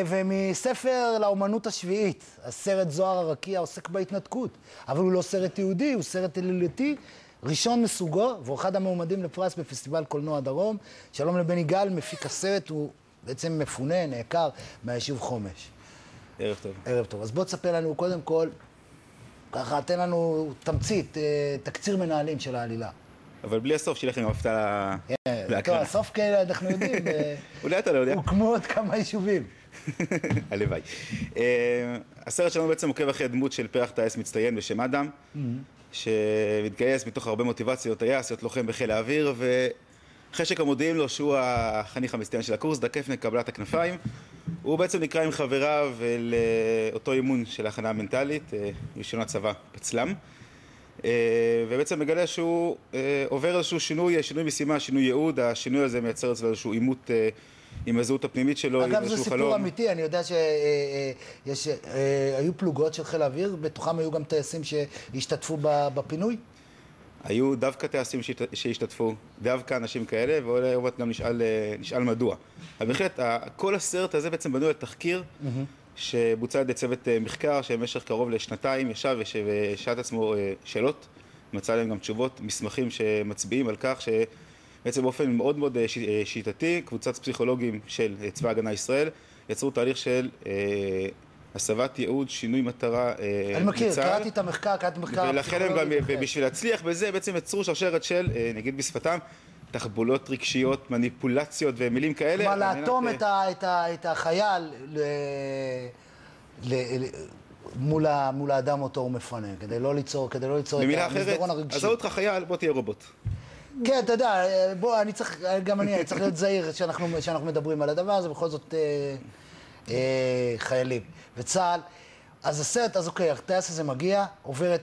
ומספר לאומנות השביעית, הסרט זוהר הרקיע עוסק בהתנתקות, אבל הוא לא סרט יהודי, הוא סרט עלילתי, ראשון מסוגו, והוא אחד המועמדים לפרס בפסטיבל קולנוע דרום. שלום לבני גל, מפיק הסרט, הוא בעצם מפונה, נעקר מהיישוב חומש. ערב טוב. ערב טוב. אז בוא תספר לנו קודם כל, ככה, תן לנו תמצית, תקציר מנהלים של העלילה. אבל בלי הסוף, שיהיה לכם הפתעה להקרנה. טוב, הסוף כאלה אנחנו יודעים. אולי אתה לא יודע. הוקמו עוד כמה יישובים. הלוואי. הסרט שלנו בעצם עוקב אחרי דמות של פרח טייס מצטיין בשם אדם, שמתגייס מתוך הרבה מוטיבציות, טייס, להיות לוחם בחיל האוויר, וחשק המודיעים לו שהוא החניך המצטיין של הקורס, דקף מקבלת הכנפיים. הוא בעצם נקרא עם חבריו לאותו אימון של ההכנה המנטלית, רישיון הצבא, פצלם. ובעצם מגלה שהוא עובר איזשהו שינוי משימה, שינוי ייעוד. השינוי הזה מייצר אצלו איזשהו עימות עם הזהות הפנימית שלו, עם איזשהו חלום. אגב, זה סיפור אמיתי, אני יודע שהיו פלוגות של חיל האוויר, בתוכם היו גם טייסים שהשתתפו בפינוי? היו דווקא טייסים שהשתתפו, דווקא אנשים כאלה, ואולי גם נשאל מדוע. אבל בהחלט, כל הסרט הזה בעצם בנוי על תחקיר, שבוצע על ידי צוות מחקר שבמשך קרוב לשנתיים ישב ושאל עצמו שאלות, מצא להם גם תשובות, מסמכים שמצביעים על כך שבעצם באופן מאוד מאוד שיטתי, קבוצת פסיכולוגים של צבא הגנה ישראל יצרו תהליך של הסבת ייעוד, שינוי מטרה לצה"ל. אני מכיר, קראתי את המחקר, ולכן הם גם בשביל להצליח בזה בעצם יצרו שרשרת של, נגיד בשפתם, תחבולות רגשיות, מניפולציות ומילים כאלה. כלומר, לאטום את החייל מול האדם אותו הוא מפנה, כדי לא ליצור את המסדרון הרגשי. עזוב אותך חייל, בוא תהיה רובוט. כן, אתה יודע, בוא, גם אני צריך להיות זהיר שאנחנו מדברים על הדבר הזה, בכל זאת חיילים. וצה"ל, אז הסרט, אז אוקיי, הטייס הזה מגיע, עובר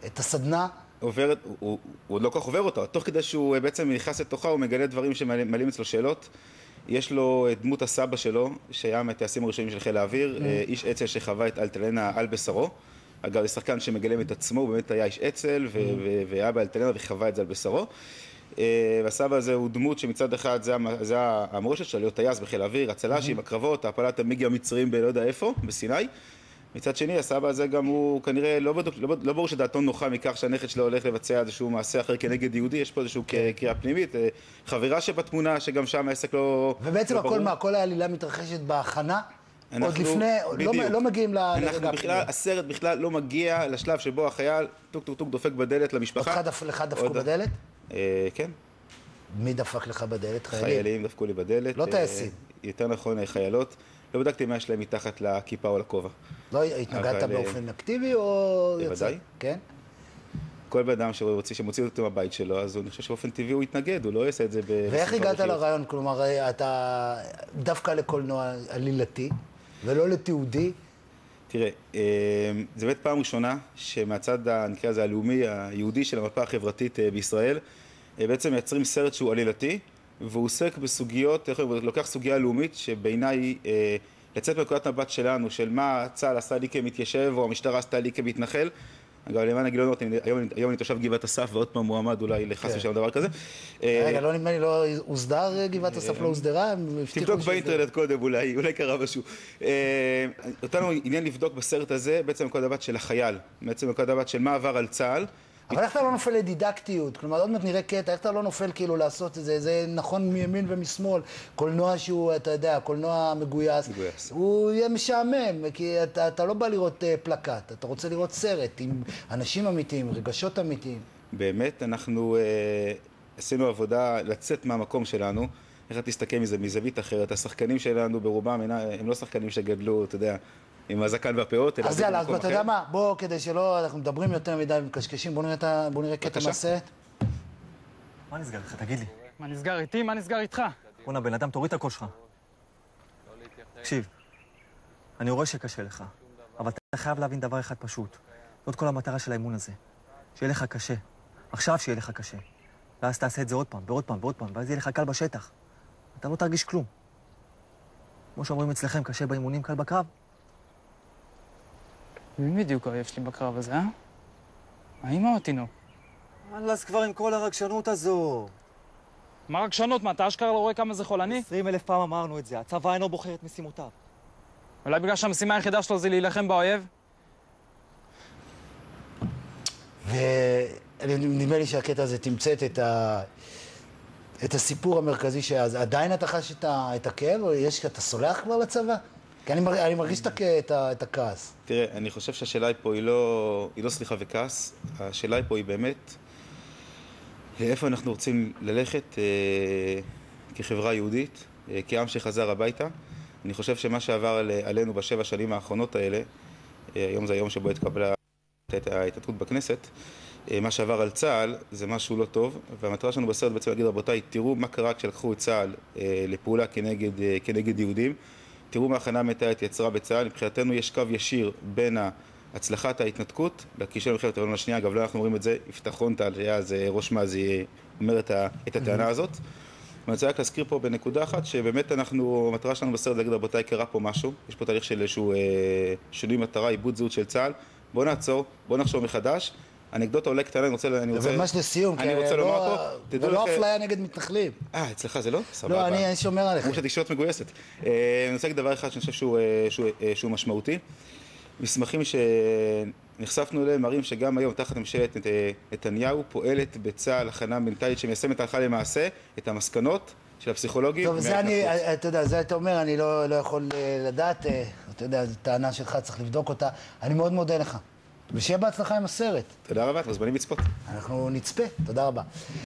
את הסדנה, הוא עוד לא כל כך עובר אותו, תוך כדי שהוא בעצם נכנס לתוכה, הוא מגלה דברים שמעלים אצלו שאלות. יש לו דמות הסבא שלו, שהיה מהטייסים הראשונים של חיל האוויר, איש אצ"ל שחווה את אלטלנה על בשרו. אגב, זה שחקן שמגלם את עצמו, הוא באמת היה איש אצ"ל, והיה באלטלנה וחווה את זה על בשרו. והסבא הזה הוא דמות שמצד אחד זה המורשת שלו, להיות טייס בחיל האוויר, הצלה עם הקרבות, הפלת המיגים המצריים בלא יודע איפה, בסיני. מצד שני, הסבא הזה גם הוא כנראה לא ברור שדעתו נוחה מכך שהנכד שלו הולך לבצע איזשהו מעשה אחר כנגד יהודי, יש פה איזשהו קריאה פנימית, חברה שבתמונה שגם שם העסק לא... ובעצם כל העלילה מתרחשת בהכנה? עוד לפני, לא מגיעים לרגע הפנימי. הסרט בכלל לא מגיע לשלב שבו החייל טוק טוק טוק דופק בדלת למשפחה. לך דפקו בדלת? כן. מי דפק לך בדלת? חיילים דפקו לי בדלת. לא טייסים. יותר נכון, חיילות. לא בדקתי מה יש להם מתחת לכיפה או לכובע. לא התנגדת באופן אקטיבי או... בוודאי. כן? כל בן אדם שמוציא אותו מהבית שלו, אז אני חושב שבאופן טבעי הוא יתנגד, הוא לא יעשה את זה... ואיך הגעת לרעיון? כלומר, אתה דווקא לקולנוע עלילתי ולא לתיעודי? תראה, זו באמת פעם ראשונה שמהצד, נקרא לזה, הלאומי, היהודי של המפה החברתית בישראל, בעצם מייצרים סרט שהוא עלילתי, והוא עוסק בסוגיות, לוקח סוגיה לאומית שבעיניי לצאת מנקודת מבט שלנו, של מה צה"ל עשה לי כמתיישב או המשטרה עשתה לי כמתנחל. אגב, למען הגילונות, היום אני תושב גבעת אסף ועוד פעם מועמד אולי לחס ושלום דבר כזה. רגע, לא נדמה לי, לא הוסדר גבעת אסף, לא הוסדרה? תבדוק באינטרנט קודם אולי קרה משהו. אותנו עניין לבדוק בסרט הזה בעצם מנקודת מבט של החייל, בעצם מנקודת מבט של מה עבר על צה"ל. אבל איך אתה לא נופל לדידקטיות? כלומר, עוד מעט נראה קטע, איך אתה לא נופל כאילו לעשות את זה? זה נכון מימין ומשמאל. קולנוע שהוא, אתה יודע, קולנוע מגויס. הוא יהיה משעמם, כי אתה לא בא לראות פלקט, אתה רוצה לראות סרט עם אנשים אמיתיים, רגשות אמיתיים. באמת, אנחנו עשינו עבודה לצאת מהמקום שלנו. איך אתה תסתכל מזה, מזווית אחרת. השחקנים שלנו ברובם הם לא שחקנים שגדלו, אתה יודע, עם הזקן והפאות. אז יאללה, אז אתה יודע מה? בוא, כדי שלא, אנחנו מדברים יותר מדי ומקשקשים, בוא נראה קטע מהסרט. מה נסגר איתך? תגיד לי. מה נסגר איתי? מה נסגר איתך? בוא'נה, בן אדם, תוריד את הקול שלך. תקשיב, אני רואה שקשה לך, אבל אתה חייב להבין דבר אחד פשוט. זאת כל המטרה של האימון הזה. שיהיה לך קשה. עכשיו שיהיה לך קשה. ואז תעשה את זה עוד פעם, ועוד פעם, ועוד פעם, ואז יהיה לך קל בשטח. אתה לא תרגיש כלום. כמו שאומרים אצלכם, קשה באימונים, קל בקרב. מי בדיוק האויב שלי בקרב הזה, אה? האמא או תינוק? אז כבר עם כל הרגשנות הזו. מה רגשנות? מה, אתה אשכרה לא רואה כמה זה חולני? 20,000 פעם אמרנו את זה, הצבא אינו בוחר את משימותיו. אולי בגלל שהמשימה היחידה שלו זה להילחם באויב? ונדמה לי שהקטע הזה תמצאת את הסיפור המרכזי שאז. עדיין אתה חש את הכאב, או אתה סולח כבר לצבא? כי אני מרגיש את הכעס. תראה, אני חושב שהשאלה פה היא לא סליחה וכעס, השאלה פה היא באמת לאיפה אנחנו רוצים ללכת כחברה יהודית, כעם שחזר הביתה. אני חושב שמה שעבר עלינו בשבע שנים האחרונות האלה, היום זה היום שבו התקבלה ההתעתקות בכנסת, מה שעבר על צה"ל זה משהו לא טוב, והמטרה שלנו בסרט בעצם להגיד, רבותיי, תראו מה קרה כשלקחו את צה"ל לפעולה כנגד יהודים, תראו מה הכנה מתארת יצרה בצה"ל. מבחינתנו יש קו ישיר בין הצלחת ההתנתקות לכישלון מלחמת לבנון השנייה. אגב, לא אנחנו אומרים את זה, יפתח רון-טל, שהיה אז ראש מז"י, אומר את הטענה הזאת. אני רוצה רק להזכיר פה בנקודה אחת, שבאמת המטרה שלנו בסרט להגיד, רבותיי, קרה פה משהו, יש פה תהליך של איזשהו שינוי מטרה, עיבוד זהות של צה"ל. בואו נעצור, בואו נחשוב מחדש. אנקדוטה עולה קטנה, אני רוצה ממש לסיום, כי לא אפליה נגד מתנחלים. אצלך זה לא? לא, אני שומר עליך. כמו שתקשורת מגויסת. אני רוצה להגיד דבר אחד שאני חושב שהוא משמעותי. מסמכים שנחשפנו אליהם מראים שגם היום תחת ממשלת נתניהו פועלת בצה"ל הכנה מנטלית שמיישמת הלכה למעשה את המסקנות של הפסיכולוגים. טוב, זה אתה יודע, זה אתה אומר, אני לא יכול לדעת, אתה יודע, זו טענה שלך, צריך לבדוק אותה. אני מאוד מודה לך. ושיהיה בהצלחה עם הסרט. תודה רבה, אתם מוזמנים לצפות. אנחנו נצפה, תודה רבה.